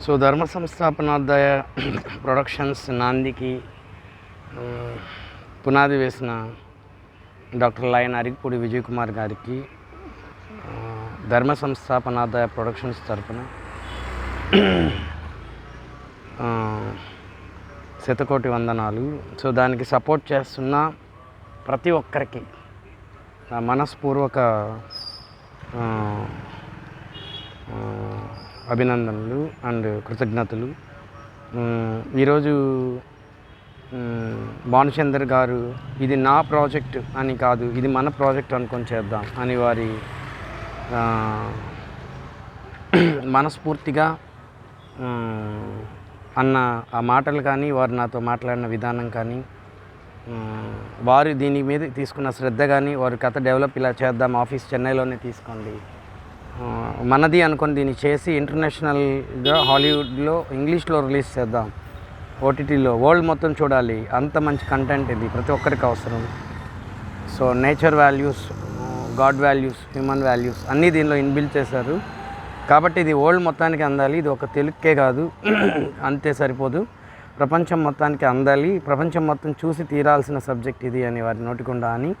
So ధర్మ సంస్థాపనార్థాయ productions నాందికి పునాది వేసిన డాక్టర్ లయన్ అరిగిపూడి విజయ్ కుమార్ గారికి ధర్మ సంస్థాపనార్థాయ ప్రొడక్షన్స్ తరపున శతకోటి వందనాలు. సో దానికి సపోర్ట్ చేస్తున్న ప్రతి ఒక్కరికి మనస్పూర్వక అభినందనలు అండ్ కృతజ్ఞతలు. ఈరోజు భానుచందర్ గారు ఇది నా ప్రాజెక్ట్ అని కాదు, ఇది మన ప్రాజెక్ట్ అనుకొని చేద్దాం అని వారి మనస్ఫూర్తిగా అన్న ఆ మాటలు కానీ, వారు నాతో మాట్లాడిన విధానం కానీ, వారు దీని మీద తీసుకున్న శ్రద్ధ కానీ, వారి కథ డెవలప్ ఇలా చేద్దాం, ఆఫీస్ చెన్నైలోనే తీసుకోండి, మనది అనుకొని దీన్ని చేసి ఇంటర్నేషనల్గా హాలీవుడ్లో ఇంగ్లీష్లో రిలీజ్ చేద్దాం, ఓటీటీలో వరల్డ్ మొత్తం చూడాలి, అంత మంచి కంటెంట్ ఇది ప్రతి ఒక్కరికి అవసరం. So nature values, God values, human values అన్నీ దీనిలో ఇన్బిల్డ్ చేశారు. కాబట్టి ఇది వరల్డ్ మొత్తానికి అందాలి, ఇది ఒక తెలుగుకే కాదు అంతే సరిపోదు, ప్రపంచం మొత్తానికి అందాలి, ప్రపంచం మొత్తం చూసి తీరాల్సిన సబ్జెక్ట్ ఇది అని వారి నోటికుండా అని.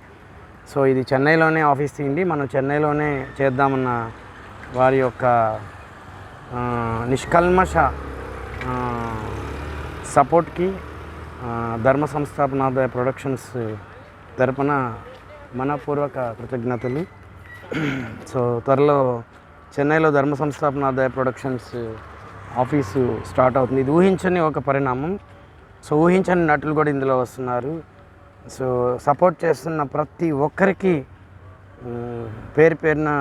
సో ఇది చెన్నైలోనే ఆఫీస్ తీయండి, మనం చెన్నైలోనే చేద్దామన్న వారి యొక్క నిష్కల్మష సపోర్ట్కి ధర్మ సంస్థాపనార్థాయ ప్రొడక్షన్స్ తరపున మనపూర్వక కృతజ్ఞతలు. సో త్వరలో చెన్నైలో ధర్మ సంస్థాపనార్థాయ ప్రొడక్షన్స్ ఆఫీసు స్టార్ట్ అవుతుంది. ఇది ఊహించని ఒక పరిణామం. సో ఊహించని నటులు కూడా ఇందులో వస్తున్నారు. సో సపోర్ట్ చేస్తున్న ప్రతి ఒక్కరికి పేరు పేరున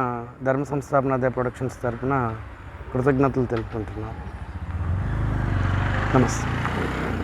ధర్మ సంస్థాపనార్థాయ ప్రొడక్షన్స్ తరపున కృతజ్ఞతలు తెలుపుకుంటున్నాను. నమస్తే.